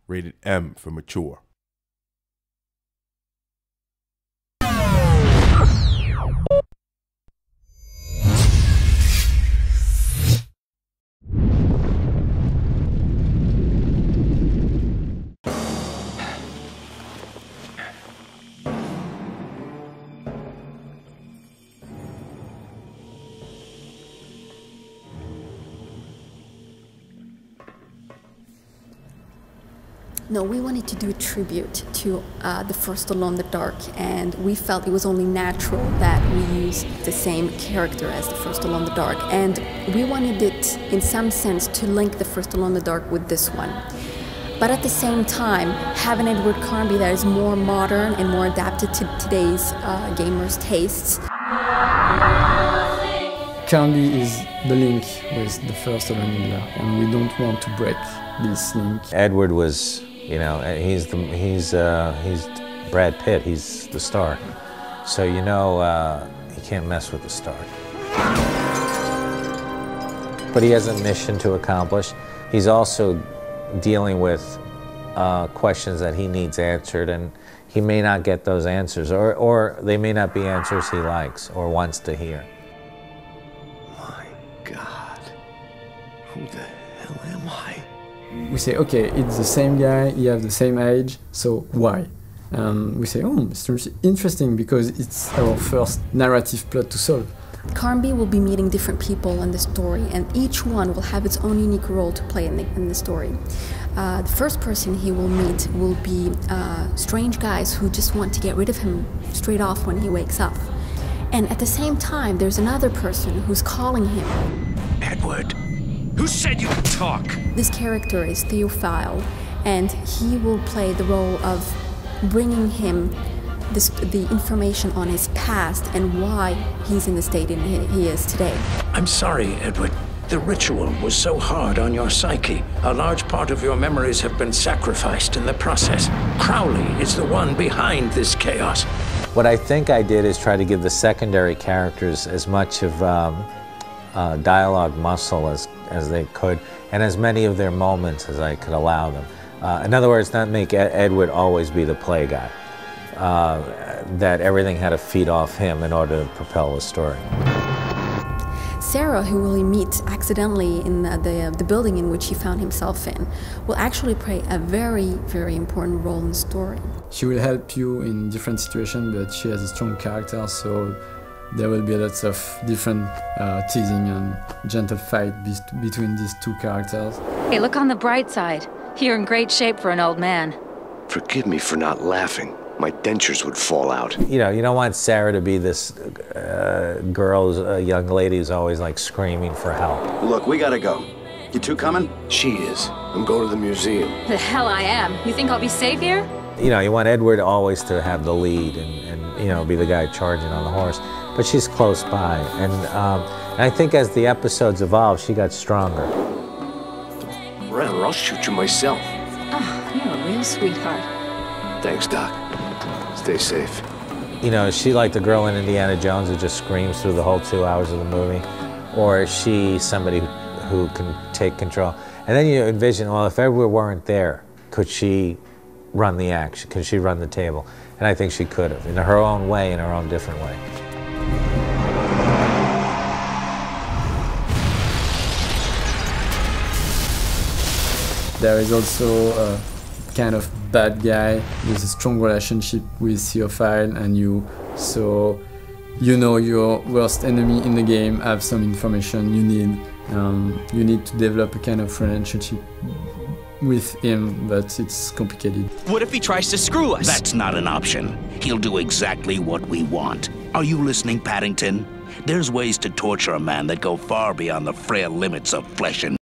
rated M for mature. No, we wanted to do a tribute to the first Alone in the Dark, and we felt it was only natural that we use the same character as the first Alone in the Dark, and we wanted it, in some sense, to link the first Alone in the Dark with this one. But at the same time, have an Edward Carnby that is more modern and more adapted to today's gamers' tastes. Carnby is the link with the first Alone in the Dark, and we don't want to break this link. Edward was, you know, he's Brad Pitt, he's the star. So you know you can't mess with the star. But he has a mission to accomplish. He's also dealing with questions that he needs answered, and he may not get those answers, or they may not be answers he likes or wants to hear. My God, who the hell am I? We say, okay, it's the same guy, he has the same age, so why? We say, oh, it's interesting because it's our first narrative plot to solve. Carnby will be meeting different people in the story, and each one will have its own unique role to play in the story. The first person he will meet will be strange guys who just want to get rid of him straight off when he wakes up. And at the same time, there's another person who's calling him. Edward, who said you could talk? This character is Theophile, and he will play the role of bringing him the information on his past and why he's in the state he is today. I'm sorry, Edward. The ritual was so hard on your psyche. A large part of your memories have been sacrificed in the process. Crowley is the one behind this chaos. What I think I did is try to give the secondary characters as much of dialogue muscle as they could, and as many of their moments as I could allow them. In other words, not make Edward always be the play guy. That everything had to feed off him in order to propel the story. Sarah, who will he meet accidentally in the building in which he found himself in, will actually play a very, very important role in the story. She will help you in different situations, but she has a strong character, so there will be lots of different teasing and gentle fight between these two characters. Hey, look on the bright side. You're in great shape for an old man. Forgive me for not laughing. My dentures would fall out. You know, you don't want Sarah to be this young lady who's always like screaming for help. Look, we gotta go. You two coming? She is. I'm going to the museum. The hell I am. You think I'll be safe here? You know, you want Edward always to have the lead and you know, be the guy charging on the horse. But she's close by. And I think as the episodes evolved, she got stronger. Rather, I'll shoot you myself. Oh, you're a real sweetheart. Thanks, Doc. Stay safe. You know, is she like the girl in Indiana Jones who just screams through the whole 2 hours of the movie? Or is she somebody who can take control? And then you envision, well, if Edward weren't there, could she run the action? Could she run the table? And I think she could have, in her own way, in her own different way. There is also a kind of bad guy with a strong relationship with Theophile, and you know your worst enemy in the game, have some information you need to develop a kind of relationship with him, but it's complicated. What if he tries to screw us? That's not an option. He'll do exactly what we want. Are you listening, Paddington? There's ways to torture a man that go far beyond the frail limits of flesh and